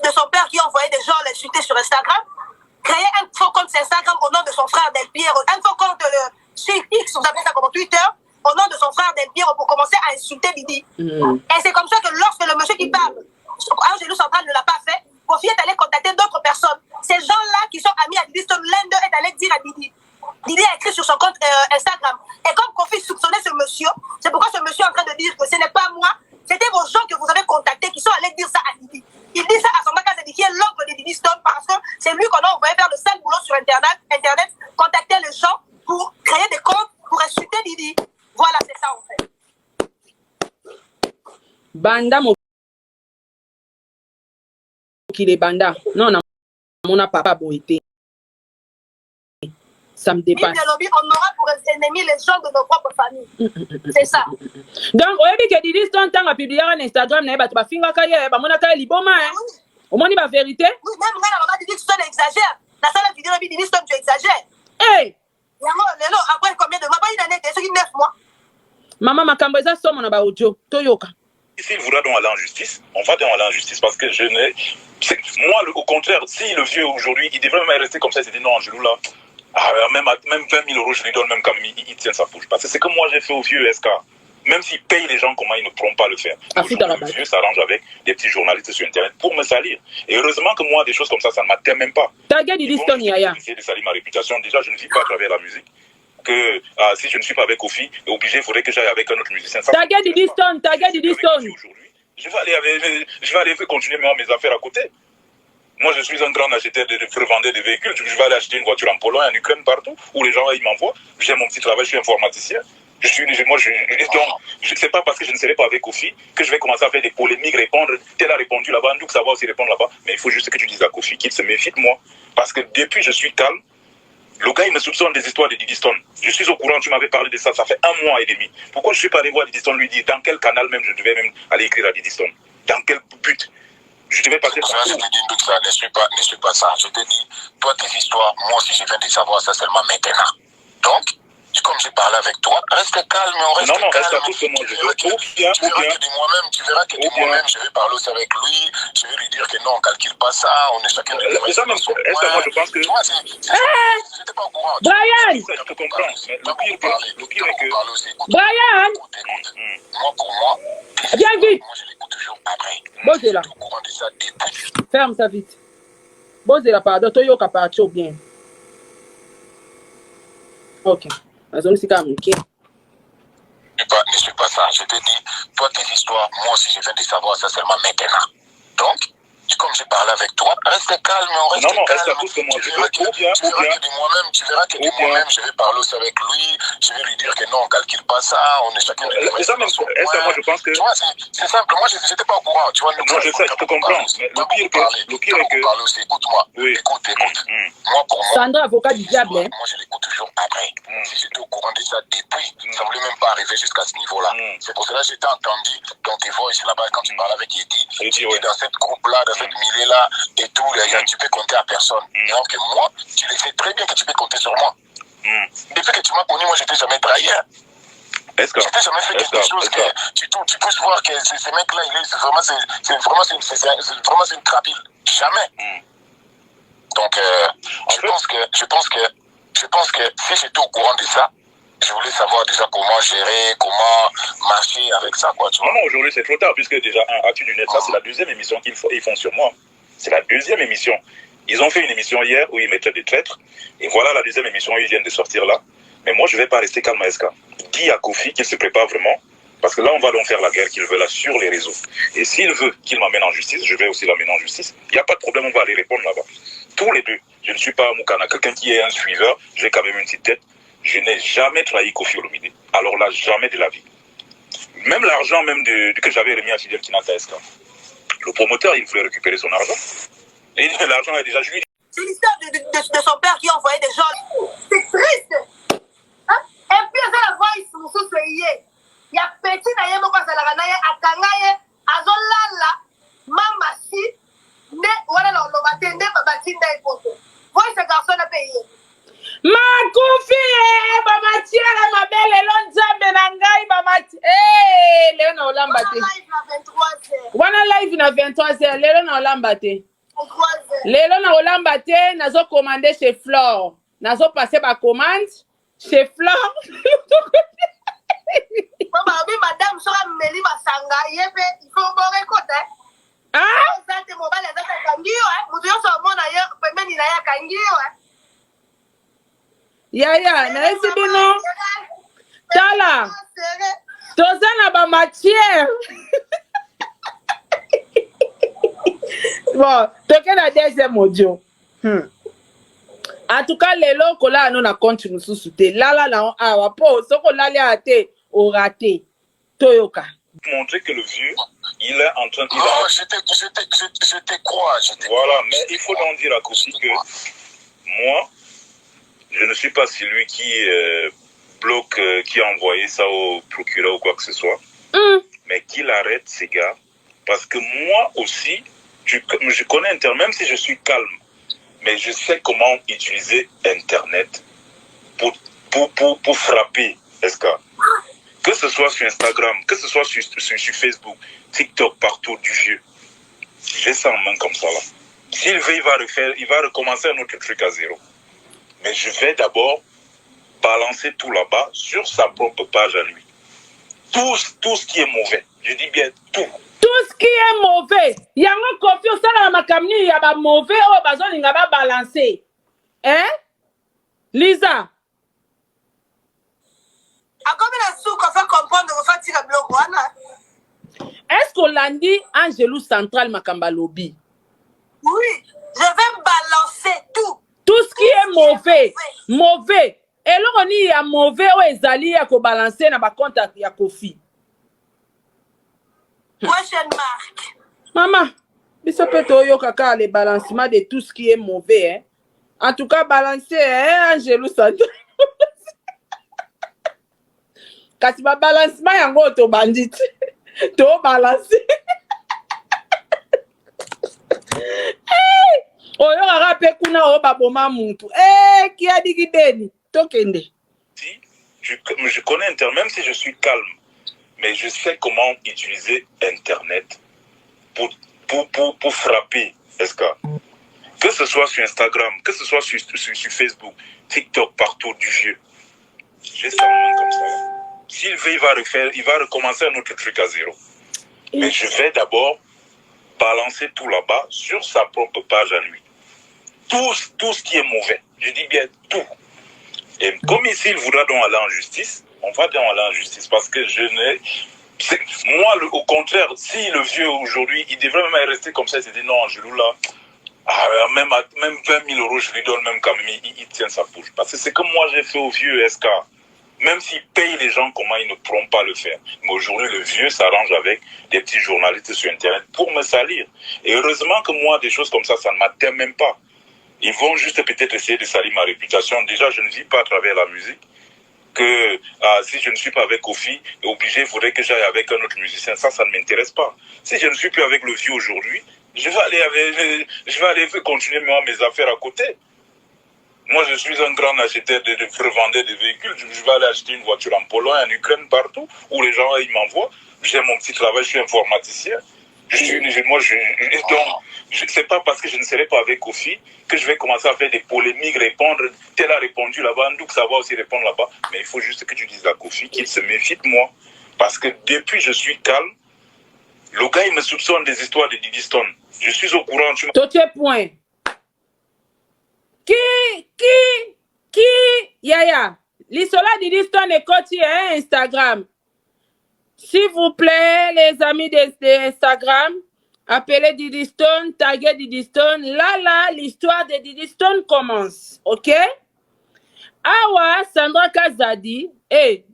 de son père qui envoyait des gens l'insulter sur Instagram, créer un faux compte sur Instagram au nom de son frère Del Piero, un faux compte sur X, vous appelez ça comme Twitter, au nom de son frère Del Piero pour commencer à insulter Didi. Et c'est comme ça que lorsque le monsieur qui parle, Angelou Central ne l'a pas fait, Kofi est allé contacter d'autres personnes. Ces gens-là qui sont amis à Didi Stone, l'un d'eux est allé dire à Didi. Didi a écrit sur son compte Instagram. Et comme Kofi soupçonnait ce monsieur, c'est pourquoi ce monsieur est en train de dire que ce n'est pas moi, c'était vos gens que vous avez contactés qui sont allés dire ça à Didi. Il dit ça à son Bakazedi, qui est l'oncle de Didi Stone, parce que c'est lui qu'on a envoyé faire le sale boulot sur Internet, contacter les gens pour créer des comptes, pour insulter Didi. Voilà, c'est ça en fait. Banda qui est banda. Non, non, mon papa boité. Ça me dépasse. On aura pour ennemis les gens de nos propres familles. C'est ça. Donc, on dit que Didi Stone tant à publier sur Instagram, n'a pas de finger carrière, bah mon accueil liboma. Au moins, il va vérité. Oui, même quand Didi Stone exagère. La salle vidéo de Didi Stone, tu exagères. Hey! Après combien de mois? Pas une année, c'est 9 mois. Maman, ma cambresa somme on a ba audio. Toyoka. S'il voudra donc aller en justice, on va donc aller en justice parce que je n'ai. Moi, au contraire, si le vieux aujourd'hui, il devrait même rester comme ça, il s'est dit non, Angelou là. Même 20 000 euros, je lui donne même comme il tient sa bouche. Parce que c'est comme moi j'ai fait au vieux SK. Même s'il paye les gens, comment ils ne pourront pas le faire. Le vieux s'arrange avec des petits journalistes sur Internet pour me salir. Et heureusement que moi, des choses comme ça ne m'atteint même pas. T'as dit Didi Stone, Yaya. Essayer de salir ma réputation. Déjà, je ne vis pas à travers la musique. Que si je ne suis pas avec Kofi, obligé, il faudrait que j'aille avec un autre musicien. T'as dit Didi Stone, t'as dit Didi Stone. Je vais aller continuer mes affaires à côté. Moi, je suis un grand acheteur de revendeur de véhicules. Je vais aller acheter une voiture en Pologne, en Ukraine, partout, où les gens ils m'envoient. J'ai mon petit travail, je suis informaticien. C'est pas parce que je ne serai pas avec Kofi que je vais commencer à faire des polémiques, répondre. Tel a répondu là-bas, nous, ça va aussi répondre là-bas. Mais il faut juste que tu dises à Kofi qu'il se méfie de moi. Parce que depuis, je suis calme. Le gars, il me soupçonne des histoires de Didi Stone. Je suis au courant, tu m'avais parlé de ça, ça fait 1 mois et demi. Pourquoi je ne suis pas allé voir Didi Stone, lui dire dans quel canal même je devais même aller écrire à Didi Stone? Dans quel but? Je devais passer par ça. Je te dis, ça, ne suis pas ça. Je te dis, toi, tes histoires, moi aussi, je viens de savoir ça seulement maintenant. Donc, comme j'ai parlé avec toi, reste calme, on reste calme. Non, reste à tout ce monde. Tu verras que de moi-même, je vais parler aussi avec lui, je vais lui dire que non, on ne calcule pas ça, on est chacun de moi, je pense que... Moi, j'étais pas au courant. Brian! Je te comprends. Le pire est que... Brian! Moi, pour moi... Viens vite! Moi, je l'écoute toujours après. Bosez là. Ferme ça vite. Bosez là, pardon. Toyoka partout bien. Ok. La zone c'est quand même ok. Ne suis pas ça. Je te dis, toi, tes histoires, moi aussi, je viens de savoir ça seulement maintenant. Donc, comme j'ai parlé avec toi, reste calme, on reste calme. Reste à tout ce monde. Tu verras que de moi-même, je vais parler aussi avec lui, je vais lui dire que non, on ne calcule pas ça, on est chacun de moi, je pense que... Tu vois, c'est simple, moi, je n'étais pas au courant, tu vois. Non, je sais, je te comprends. Le pire est que... Écoute-moi, écoute. Moi, pour moi... Sandra, avocat du diable, hein. Moi, je l'écoute toujours après. Si j'étais au courant de ça depuis, ça ne voulait même pas arriver jusqu'à ce niveau-là. C'est pour cela que j'étais entendu dans tes voix ici là-bas, quand tu parlais avec Yedi, dans cette groupe-là, dans cette milieu-là, et tout, tu peux compter à personne. Donc, moi, tu le sais très bien que tu peux compter sur moi. Depuis que tu m'as connu, moi, je t'ai jamais trahi. Je t'ai jamais fait quelque chose que tu peux voir que ces mecs-là, c'est vraiment une crapule. Jamais. Donc, je pense que si j'étais au courant de ça, je voulais savoir déjà comment gérer, comment marcher avec ça, quoi. Tu vois. Non, aujourd'hui c'est trop tard, puisque déjà, Actu du Net, ça c'est la deuxième émission qu'ils font sur moi. C'est la deuxième émission. Ils ont fait une émission hier où ils mettaient des traîtres, et voilà la deuxième émission, ils viennent de sortir là. Mais moi je vais pas rester calme à SK. Dis à Kofi qu'il se prépare vraiment, parce que là on va donc faire la guerre qu'il veut là sur les réseaux. Et s'il veut qu'il m'amène en justice, je vais aussi l'amener en justice. Il n'y a pas de problème, on va aller répondre là-bas. Tous les deux. Je ne suis pas un Moukana, quelqu'un qui est un suiveur, j'ai quand même une petite tête. Je n'ai jamais trahi Kofi Olomide. Alors là, jamais de la vie. Même l'argent même que j'avais remis à Fidel Kinata SK. Le promoteur, il voulait récupérer son argent. Et l'argent est déjà joué. C'est l'histoire de son père qui envoyait des gens. C'est triste. Hein? Et puis, la voix, ils sont sous il y a petit naïe, moi, quand ça l'a gagné, à Kangaye, à Zolala, Mamasi, ne, voilà, le matin, ne, Babati, ne, Poto. Voici ce garçon à payer. Makufi, Bamatiere, ma belle, Lonza, Benangai, Bamati. Léon Olambate. Wana live na 23h. Lelo na olamba te. 23h. Lelo na olamba te, nazo commander chez Flore. Nazo passer ba commande chez Flore. Maman, madame, sera meli masanga, yepe, il faut bon écouter. Ah? Ça te mobile ça kangio, mutuyo so mona ye pembeni na ya kangio. Ya, na esi bino. Tala. Toza na ba matière. Bon, toke na deuxième audio. En tout cas, lelo kola no na compte mususu te. Lala na awa po soko lali ate o raté. Toyoka. Montrer que le vieux, il est en train de... Non, je te crois. Voilà, mais il faut donc dire à Kofi que moi, je ne suis pas celui qui bloque, qui a envoyé ça au procureur ou quoi que ce soit, mais qu'il arrête ces gars, parce que moi aussi, je connais Internet, même si je suis calme, mais je sais comment utiliser Internet pour frapper, est-ce que ce soit sur Instagram, que ce soit sur Facebook, TikTok, partout, du vieux. J'ai ça en main comme ça là. S'il veut, il va recommencer un autre truc à zéro. Mais je vais d'abord balancer tout là-bas sur sa propre page à lui. Tout ce qui est mauvais. Je dis bien tout. Tout ce qui est mauvais. Il y a un confiance dans ma camini, il y a pas mauvais, oh, bazon, il va balancer. Hein? Lisa? Est-ce qu'on l'a dit Angelou Central Makamba Lobby? Oui, je vais balancer tout. Tout ce qui est mauvais. Mauvais. Et là, on y a mauvais ou ezali à ko balancer na ba compte ya Kofi. Prochaine marque. Maman, biso peut yo kaka le balancement de tout ce qui est mauvais. Hein? En tout cas, balancer Angelou Central. Kasi ba balancement yango to bandit. To balancer. Oyo arape kuna o baboma muntu. Qui a dit Beni? Tokende. Si, je connais Internet, même si je suis calme, mais je sais comment utiliser Internet pour frapper, est-ce que ce soit sur Instagram, que ce soit sur Facebook, TikTok, partout, du vieux. J'ai ça en main comme ça. S'il veut, il va recommencer un autre truc à zéro. Mais je vais d'abord balancer tout là-bas sur sa propre page à lui. Tout ce qui est mauvais. Je dis bien tout. Et comme ici, il voudra donc aller en justice, on va donc aller en justice parce que je n'ai... Moi, au contraire, si le vieux aujourd'hui, il devrait même rester comme ça, il se dit non, Angelou là, même 20 000 euros, je lui donne même quand même, il tient sa bouche. Parce que c'est comme moi j'ai fait au vieux SK. Même s'il paye les gens, comment ils ne pourront pas le faire. Mais aujourd'hui, le vieux s'arrange avec des petits journalistes sur Internet pour me salir. Et heureusement que moi, des choses comme ça ne m'atteint même pas. Ils vont juste peut-être essayer de salir ma réputation. Déjà, je ne vis pas à travers la musique. Que si je ne suis pas avec Kofi, obligé, il faudrait que j'aille avec un autre musicien. Ça ne m'intéresse pas. Si je ne suis plus avec le vieux aujourd'hui, je vais aller continuer mes affaires à côté. Moi, je suis un grand acheteur de revendeur de véhicules. Je vais aller acheter une voiture en Pologne, en Ukraine, partout, où les gens ils m'envoient. J'ai mon petit travail, je suis informaticien. C'est pas parce que je ne serai pas avec Kofi que je vais commencer à faire des polémiques, répondre. Tel a répondu là-bas, Ndouk ça va aussi répondre là-bas. Mais il faut juste que tu dises à Kofi qu'il se méfie de moi. Parce que depuis je suis calme, le gars il me soupçonne des histoires de Diddy Stone. Je suis au courant. Toté point. Qui, Yaya, l'isola Diddy Stone est côté Instagram. S'il vous plaît, les amis d'Instagram, appelez Diddy Stone, taguez Diddy Stone. Là, l'histoire de Diddy Stone commence. OK? Awa, Sandra Kazadi,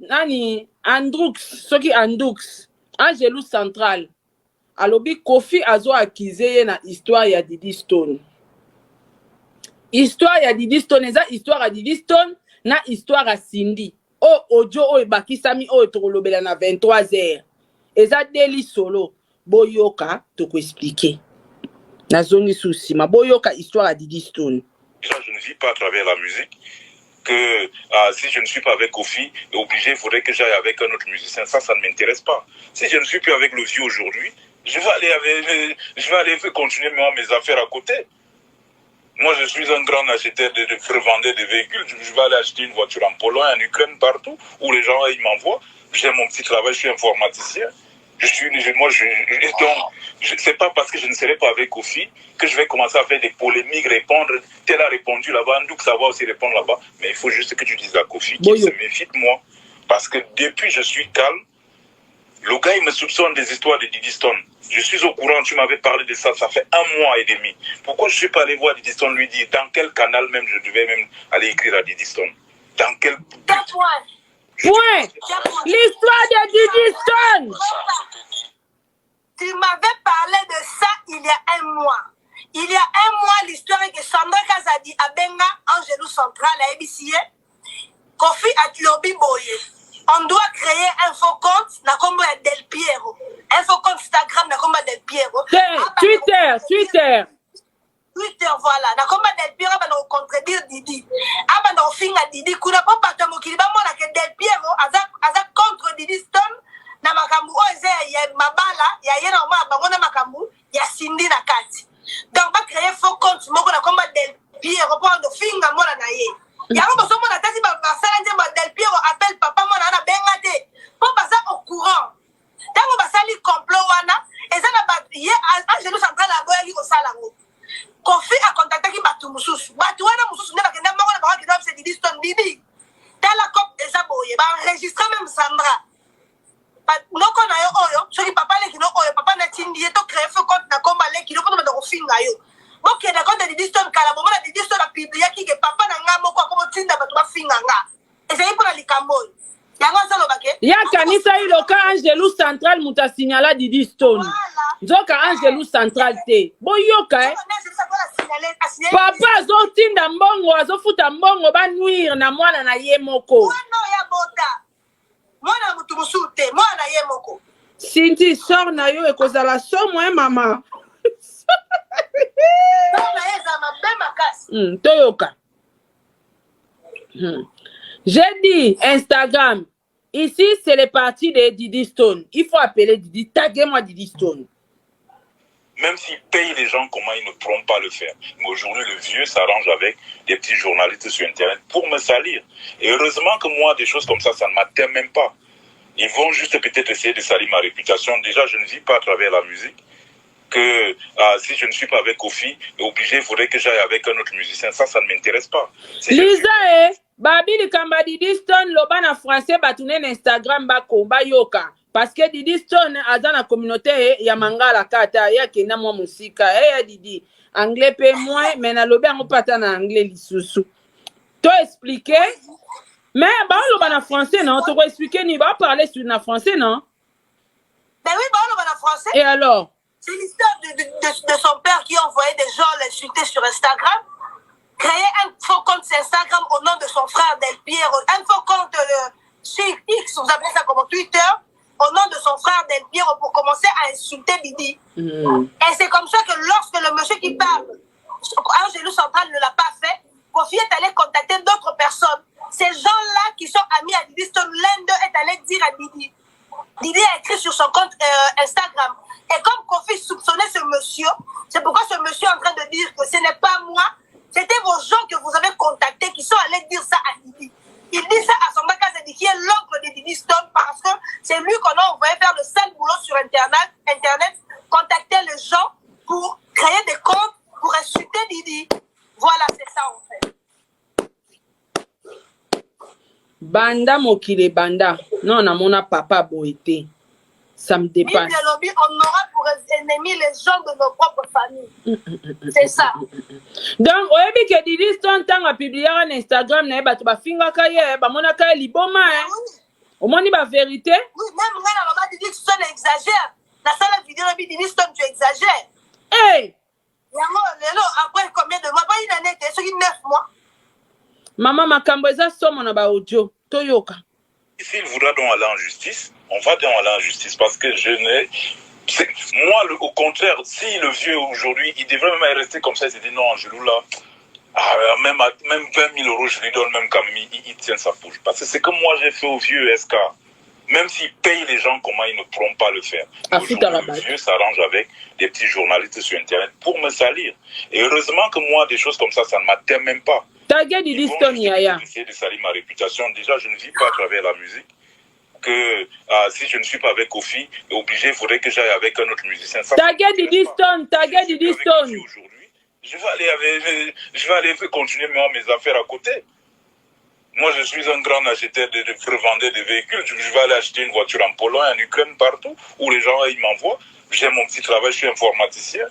Nani, Androux, Soki Androux, Angelou Central. Alobi Kofi Azo akizeye na histoire ya Diddy Stone. Histoire ya Diddy Stone, eza histoire ya Diddy Stone, na histoire ya Cindy. O audio o bakisami o etorolobela na 23h. Eza deli solo. Boyoka toko expliquer. Na zongi souci ma boyoka histoire à Diddy Stone. Je ne vis pas à travers la musique. Que si je ne suis pas avec Kofi, obligé, il faudrait que j'aille avec un autre musicien. Ça ne m'intéresse pas. Si je ne suis plus avec le vieux aujourd'hui, je vais aller continuer moi, mes affaires à côté. Moi, je suis un grand acheteur de revendeur de véhicules. Je vais aller acheter une voiture en Pologne, en Ukraine, partout, où les gens ils m'envoient. J'ai mon petit travail, je suis informaticien. C'est pas parce que je ne serai pas avec Kofi que je vais commencer à faire des polémiques, répondre. Tel a répondu là-bas, donc ça va aussi répondre là-bas. Mais il faut juste que tu dises à Kofi qu'il se méfie de moi. Parce que depuis je suis calme, le gars il me soupçonne des histoires de Diddy Stone. Je suis au courant, tu m'avais parlé de ça, ça fait 1 mois et demi. Pourquoi je ne suis pas allé voir Diddy Stone lui dire dans quel canal même je devais même aller écrire à Diddy Stone? Dans quel Point. L'histoire de Diddy Stone. Tu m'avais parlé de ça il y a 1 mois. Il y a 1 mois, l'histoire est que Sandra Kazadi a benga Angelou Central à ABCA. Kofi Atlobi Boye. On doit créer un faux compte, na combo Del Piero. Un faux compte Instagram, na combo Del Piero. Twitter, voilà. Na combo Del Piero, on va contredire Didi. On va finir Didi. Kuna pas partout au Kiliba, on a que Del Piero, aza contre Diddy Stone. Na makambu oze ya mabala ya yena ma bango na makambu ya Cindy na kati. Donc va créer faux compte moko na combo Del Piero pour on finga mona na ye. Yango boso mona tasi ba basala nje ba Del Piero appelle papa mona na benga te. Pour passer au courant. Tango basali complot wana eza na ba ye Angelou Central la boya ki ko sala ngo. Kofi a contacté ki batu mususu. Batu wana mususu ne ba kenda moko na ba ki doit se Diddy Stone Didi. Dans la cop eza boye ba enregistrer même Sandra. Noko na yo oyo, soki papa le kino oyo, papa na tindi to créer faux compte na komba le kino ko na ko finga yo. Ok, d'accord, de Diddy Stone kala bomo na Diddy Stone a publié ki ke papa na nga moko ko tinda ba to ba finga nga. Ezali pour la likambo. Yango solo bake. Ya kanisa ilo ka Angelou Central muta signala Diddy Stone. Nzoka Angelou Central te. Boyoka Papa zo tinda mbongo, azo futa mbongo ba nuire na mwana na ye moko. No ya bota. Mwana mutu musute, mwana ye moko. Cindy sort na yo ekozala so moi mama. Toyoka. J'ai dit Instagram. Ici, c'est les parties de Diddy Stone. Il faut appeler Diddy. Taguez-moi Diddy Stone. Même s'il paye les gens, comment ils ne pourront pas le faire. Mais aujourd'hui, le vieux s'arrange avec des petits journalistes sur Internet pour me salir. Et heureusement que moi, des choses comme ça ne m'atteint même pas. Ils vont juste peut-être essayer de salir ma réputation. Déjà, je ne vis pas à travers la musique. Que si je ne suis pas avec Kofi, obligé, il faudrait que j'aille avec un autre musicien. Ça ne m'intéresse pas. Lisa, Babi de Kamba Diddy Stone, loba na français, batounen Instagram, bako, bayoka. Parce que Diddy Stone, a dans la communauté, ya mangala kata, ya kena mwa musika, ya Diddy. Anglais pe moins, mais na lobe en pata na anglais lisusu. To expliquer? Mais, bah, loba na français, non? To expliquer, ni va parler sur na français, non? Ben oui, bah, loba na français. Et alors? C'est l'histoire de son père qui envoyait des gens l'insulter sur Instagram. Créer un faux compte sur Instagram au nom de son frère Del Piero. Un faux compte sur X, vous appelez ça comme Twitter, au nom de son frère Del Piero pour commencer à insulter Didi. Et c'est comme ça que lorsque le monsieur qui parle, Angelou Central ne l'a pas fait, Kofi est allé contacter d'autres personnes. Ces gens-là qui sont amis à Diddy Stone, l'un d'eux est allé dire à Didi. Didi a écrit sur son compte Instagram. Et comme Kofi soupçonnait ce monsieur, c'est pourquoi ce monsieur est en train de dire que ce n'est pas moi, c'était vos gens que vous avez contactés qui sont allés dire ça à Didi. Il dit ça à son Bakazadi qui est l'oncle de Diddy Stone parce que c'est lui qu'on a envoyé faire le sale boulot sur Internet, contacter les gens pour créer des comptes pour insulter Didi. Voilà, c'est ça en fait. Banda mokile banda. Non, na mona papa boité. Ça me dépasse. On aura pour ennemis les gens de nos propres familles. C'est ça. Donc, oyebi ke Diddy Stone tanga publié sur Instagram na ba finga kaye ba mona kaye liboma Au moins ba vérité. Oui, même moi la maman Diddy Stone exagère. La seule vidéo de Diddy Stone tu exagères. Hey. Après combien de mois? Pas une année, c'est 9 mois. Maman makambo eza somo na ba audio toyoka. S'il voudra donc aller en justice, on va donc aller en justice parce que je n'ai... Moi, au contraire, si le vieux aujourd'hui, il devrait même rester comme ça, il s'est dit non, Angelou là, même 20 000 euros, je lui donne même quand même, il tient sa bouche. Parce que c'est comme moi j'ai fait au vieux SK. Même s'ils payent les gens, comment ils ne pourront pas le faire. Le vieux s'arrange avec des petits journalistes sur Internet pour me salir. Et heureusement que moi, des choses comme ça ne m'atteint même pas. Ils vont essayer de salir ma réputation. Déjà, je ne vis pas à travers la musique. Que si je ne suis pas avec Kofi, obligé, il faudrait que j'aille avec un autre musicien. Taguet Diddy Stone. Aujourd'hui, je vais aller continuer mes affaires à côté. Moi, je suis un grand acheteur de revendeur de véhicules. Je vais aller acheter une voiture en Pologne, en Ukraine, partout, où les gens ils m'envoient. J'ai mon petit travail, je suis informaticien.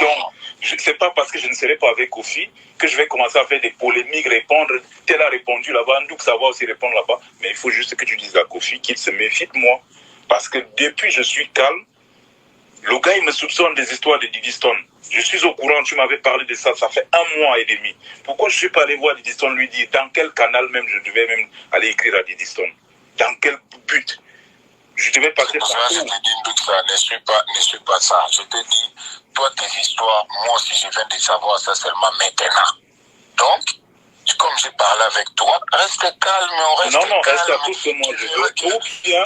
Donc, c'est pas parce que je ne serai pas avec Kofi que je vais commencer à faire des polémiques, répondre. Tel a répondu là-bas, donc ça va aussi répondre là-bas. Mais il faut juste que tu dises à Kofi qu'il se méfie de moi. Parce que depuis, je suis calme. Le gars, il me soupçonne des histoires de Diddy Stone. Je suis au courant, tu m'avais parlé de ça, ça fait 1 mois et demi. Pourquoi je ne suis pas allé voir Diddy Stone lui dire dans quel canal même je devais même aller écrire à Diddy Stone? Dans quel but? Je devais passer par là. Je te dis, ça ne suis pas ça. Je te dis, toi, tes histoires, moi aussi, je viens de savoir ça seulement maintenant. Donc, comme j'ai parlé avec toi, reste calme, on reste calme. Non, reste à tout ce que moi je veux. Tu verras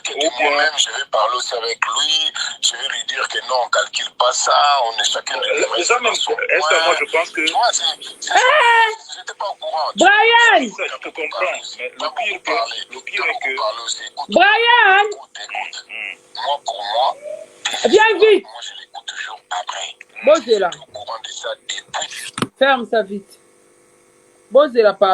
que de moi-même, je vais parler aussi avec lui, je vais lui dire que non, on ne calcule pas ça, on est chacun de nous. Mais ça même, moi je pense que... Je n'étais pas au courant. Brian! Je te comprends, mais le pire est que... Brian! Écoute, moi pour moi... Viens vite! Moi je l'écoute toujours après. Bosé là. Au courant de ça depuis. Ferme ça vite. Bosé là, pardon.